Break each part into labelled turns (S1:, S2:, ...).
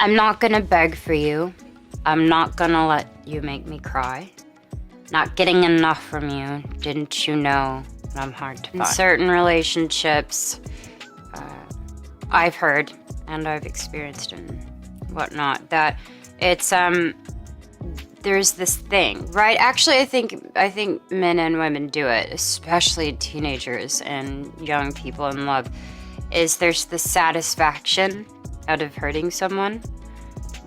S1: I'm not gonna beg for you. I'm not gonna let you make me cry. Not getting enough from you. Didn't you know I'm hard to find? In certain relationships, I've heard and I've experienced and whatnot that it's there's this thing, right? Actually, I think men and women do it, especially teenagers and young people in love. There's the satisfaction out of hurting someone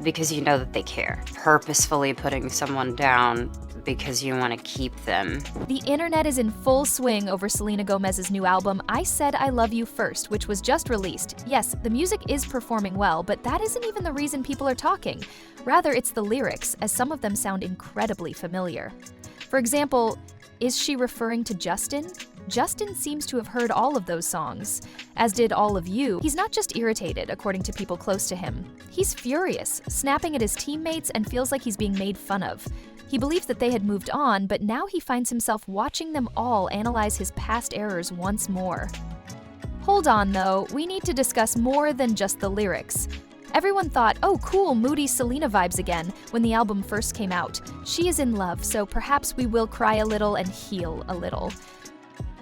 S1: because you know that they care. Purposefully putting someone down because you want to keep them.
S2: The internet is in full swing over Selena Gomez's new album, I Said I Love You First, which was just released. Yes, the music is performing well, but that isn't even the reason people are talking. Rather, it's the lyrics, as some of them sound incredibly familiar. For example, is she referring to Justin? Justin seems to have heard all of those songs, as did all of you. He's not just irritated, according to people close to him. He's furious, snapping at his teammates, and feels like he's being made fun of. He believes that they had moved on, but now he finds himself watching them all analyze his past errors once more. Hold on, though, we need to discuss more than just the lyrics. Everyone thought, oh cool, moody Selena vibes again, when the album first came out. She is in love, so perhaps we will cry a little and heal a little.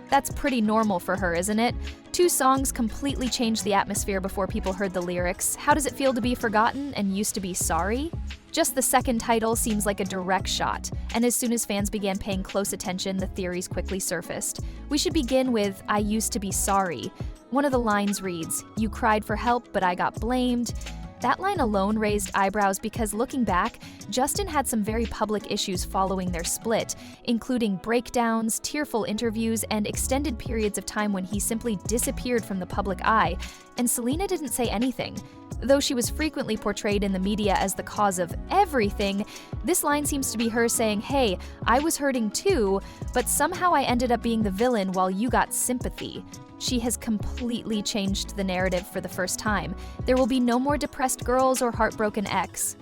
S2: That's pretty normal for her, isn't it? 2 songs completely changed the atmosphere before people heard the lyrics. How does it feel to be forgotten and used to be sorry? Just the second title seems like a direct shot, and as soon as fans began paying close attention, the theories quickly surfaced. We should begin with I Used to Be Sorry. One of the lines reads, "You cried for help, but I got blamed." That line alone raised eyebrows because looking back, Justin had some very public issues following their split, including breakdowns, tearful interviews, and extended periods of time when he simply disappeared from the public eye, and Selena didn't say anything. Though she was frequently portrayed in the media as the cause of everything, this line seems to be her saying, hey, I was hurting too, but somehow I ended up being the villain while you got sympathy. She has completely changed the narrative for the first time. There will be no more depressed girls or heartbroken ex.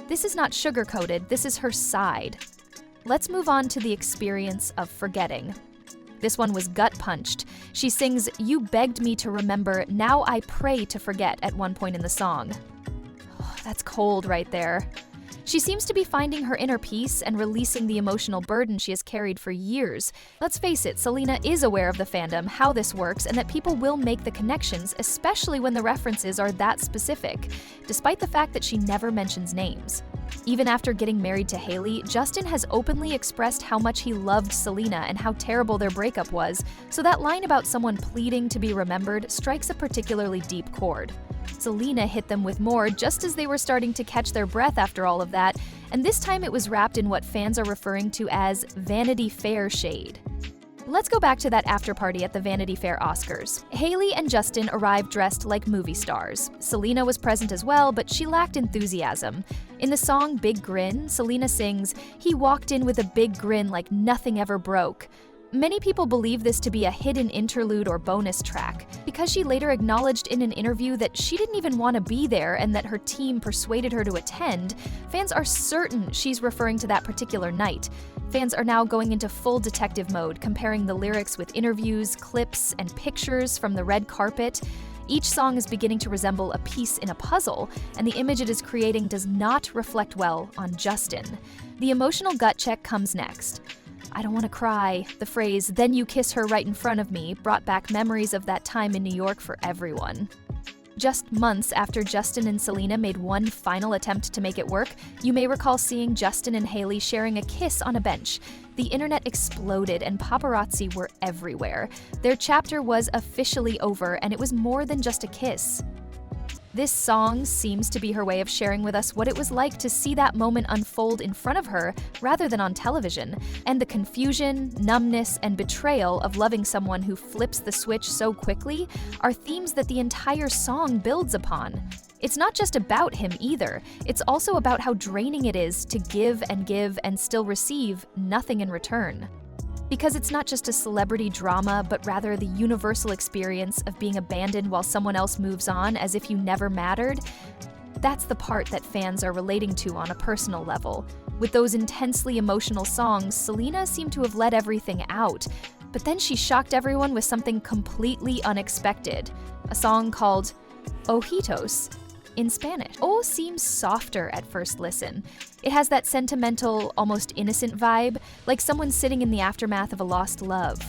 S2: This is not sugar-coated, this is her side. Let's move on to the experience of forgetting. This one was gut-punched. She sings, "You begged me to remember, now I pray to forget" at one point in the song. Oh, that's cold right there. She seems to be finding her inner peace and releasing the emotional burden she has carried for years. Let's face it, Selena is aware of the fandom, how this works, and that people will make the connections, especially when the references are that specific, despite the fact that she never mentions names. Even after getting married to Hailey, Justin has openly expressed how much he loved Selena and how terrible their breakup was, so that line about someone pleading to be remembered strikes a particularly deep chord. Selena hit them with more just as they were starting to catch their breath after all of that, and this time it was wrapped in what fans are referring to as Vanity Fair shade. Let's go back to that after party at the Vanity Fair Oscars. Hailey and Justin arrived dressed like movie stars. Selena was present as well, but she lacked enthusiasm. In the song Big Grin, Selena sings, "He walked in with a big grin like nothing ever broke." Many people believe this to be a hidden interlude or bonus track, because she later acknowledged in an interview that she didn't even want to be there and that her team persuaded her to attend. Fans are certain she's referring to that particular night. Fans are now going into full detective mode, comparing the lyrics with interviews, clips, and pictures from the red carpet. Each song is beginning to resemble a piece in a puzzle, and the image it is creating does not reflect well on Justin. The emotional gut check comes next. "I don't want to cry." The phrase, "then you kiss her right in front of me," brought back memories of that time in New York for everyone. Just months after Justin and Selena made one final attempt to make it work, you may recall seeing Justin and Hailey sharing a kiss on a bench. The internet exploded and paparazzi were everywhere. Their chapter was officially over, and it was more than just a kiss. This song seems to be her way of sharing with us what it was like to see that moment unfold in front of her rather than on television, and the confusion, numbness, and betrayal of loving someone who flips the switch so quickly are themes that the entire song builds upon. It's not just about him either, it's also about how draining it is to give and still receive nothing in return. Because it's not just a celebrity drama, but rather the universal experience of being abandoned while someone else moves on as if you never mattered. That's the part that fans are relating to on a personal level. With those intensely emotional songs, Selena seemed to have let everything out, but then she shocked everyone with something completely unexpected, a song called Ojitos. in Spanish. Oh seems softer at first listen. It has that sentimental, almost innocent vibe, like someone sitting in the aftermath of a lost love.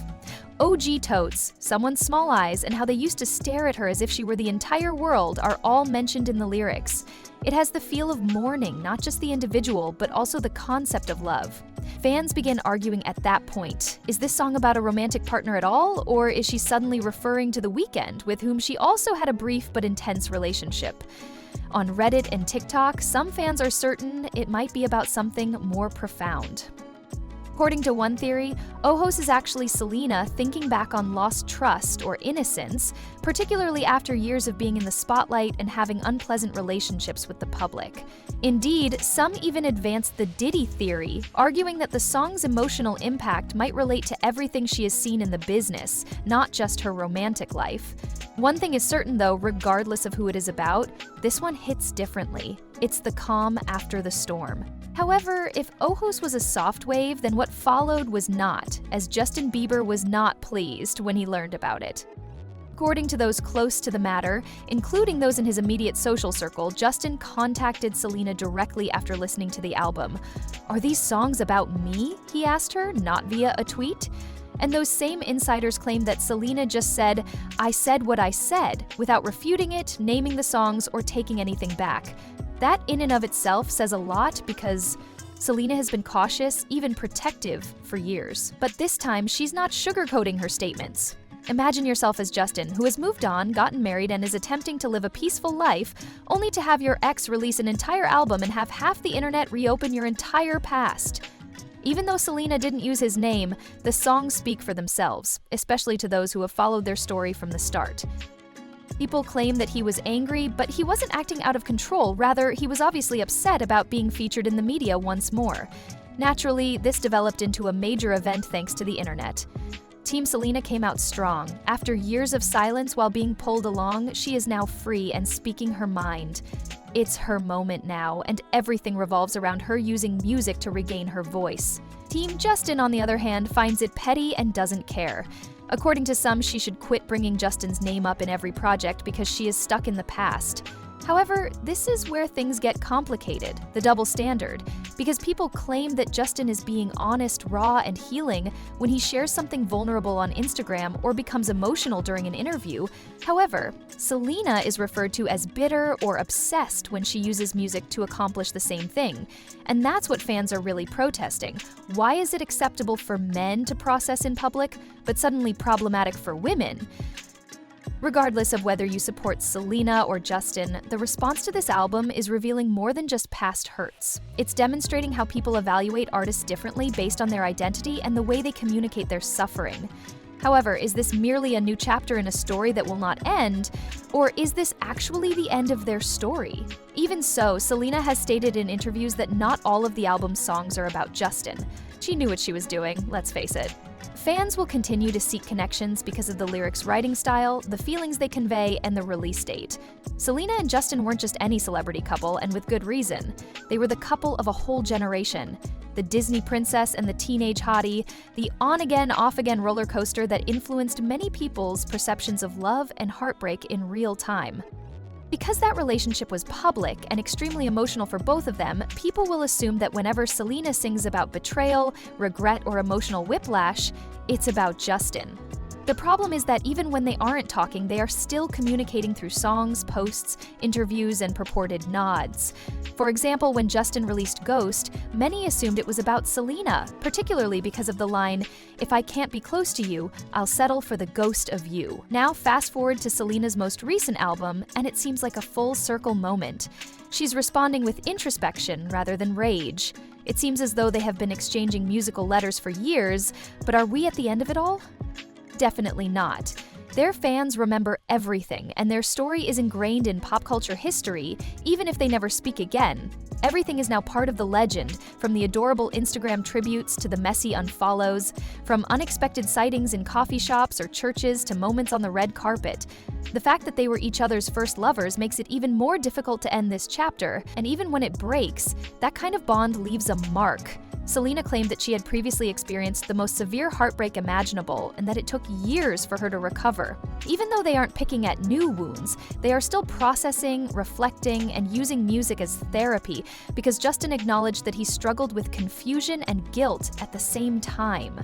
S2: OG totes, someone's small eyes, and how they used to stare at her as if she were the entire world are all mentioned in the lyrics. It has the feel of mourning, not just the individual, but also the concept of love. Fans begin arguing at that point. Is this song about a romantic partner at all, or is she suddenly referring to The Weeknd, with whom she also had a brief but intense relationship? On Reddit and TikTok, some fans are certain it might be about something more profound. According to one theory, Ojos is actually Selena thinking back on lost trust or innocence, particularly after years of being in the spotlight and having unpleasant relationships with the public. Indeed, some even advance the Diddy theory, arguing that the song's emotional impact might relate to everything she has seen in the business, not just her romantic life. One thing is certain though, regardless of who it is about, this one hits differently. It's the calm after the storm. However, if Ojos was a soft wave, then what followed was not, as Justin Bieber was not pleased when he learned about it. According to those close to the matter, including those in his immediate social circle, Justin contacted Selena directly after listening to the album. "Are these songs about me?" he asked her, not via a tweet. And those same insiders claim that Selena just said, "I said what I said," without refuting it, naming the songs, or taking anything back. That in and of itself says a lot because Selena has been cautious, even protective, for years. But this time, she's not sugarcoating her statements. Imagine yourself as Justin, who has moved on, gotten married, and is attempting to live a peaceful life, only to have your ex release an entire album and have half the internet reopen your entire past. Even though Selena didn't use his name, the songs speak for themselves, especially to those who have followed their story from the start. People claim that he was angry, but he wasn't acting out of control. Rather, he was obviously upset about being featured in the media once more. Naturally, this developed into a major event thanks to the internet. Team Selena came out strong. After years of silence while being pulled along, she is now free and speaking her mind. It's her moment now, and everything revolves around her using music to regain her voice. Team Justin, on the other hand, finds it petty and doesn't care. According to some, she should quit bringing Justin's name up in every project because she is stuck in the past. However, this is where things get complicated, the double standard, because people claim that Justin is being honest, raw, and healing when he shares something vulnerable on Instagram or becomes emotional during an interview. However, Selena is referred to as bitter or obsessed when she uses music to accomplish the same thing. And that's what fans are really protesting. Why is it acceptable for men to process in public, but suddenly problematic for women? Regardless of whether you support Selena or Justin, the response to this album is revealing more than just past hurts. It's demonstrating how people evaluate artists differently based on their identity and the way they communicate their suffering. However, is this merely a new chapter in a story that will not end, or is this actually the end of their story? Even so, Selena has stated in interviews that not all of the album's songs are about Justin. She knew what she was doing, let's face it. Fans will continue to seek connections because of the lyrics' writing style, the feelings they convey, and the release date. Selena and Justin weren't just any celebrity couple, and with good reason. They were the couple of a whole generation. The Disney princess and the teenage hottie, the on-again, off-again roller coaster that influenced many people's perceptions of love and heartbreak in real time. Because that relationship was public and extremely emotional for both of them, people will assume that whenever Selena sings about betrayal, regret, or emotional whiplash, it's about Justin. The problem is that even when they aren't talking, they are still communicating through songs, posts, interviews, and purported nods. For example, when Justin released Ghost, many assumed it was about Selena, particularly because of the line, "If I can't be close to you, I'll settle for the ghost of you." Now fast forward to Selena's most recent album, and it seems like a full circle moment. She's responding with introspection rather than rage. It seems as though they have been exchanging musical letters for years, but are we at the end of it all? Definitely not. Their fans remember everything, and their story is ingrained in pop culture history, even if they never speak again. Everything is now part of the legend, from the adorable Instagram tributes to the messy unfollows, from unexpected sightings in coffee shops or churches to moments on the red carpet. The fact that they were each other's first lovers makes it even more difficult to end this chapter, and even when it breaks, that kind of bond leaves a mark. Selena claimed that she had previously experienced the most severe heartbreak imaginable and that it took years for her to recover. Even though they aren't picking at new wounds, they are still processing, reflecting, and using music as therapy because Justin acknowledged that he struggled with confusion and guilt at the same time.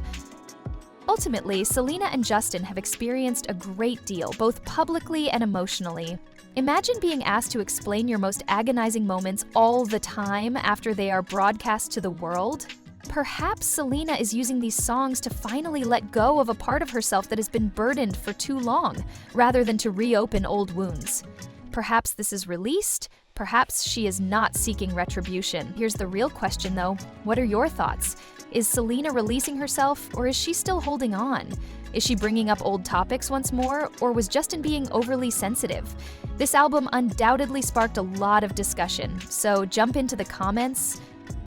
S2: Ultimately, Selena and Justin have experienced a great deal, both publicly and emotionally. Imagine being asked to explain your most agonizing moments all the time after they are broadcast to the world. Perhaps Selena is using these songs to finally let go of a part of herself that has been burdened for too long, rather than to reopen old wounds. Perhaps this is released. Perhaps she is not seeking retribution. Here's the real question though. What are your thoughts? Is Selena releasing herself, or is she still holding on? Is she bringing up old topics once more, or was Justin being overly sensitive? This album undoubtedly sparked a lot of discussion, so jump into the comments,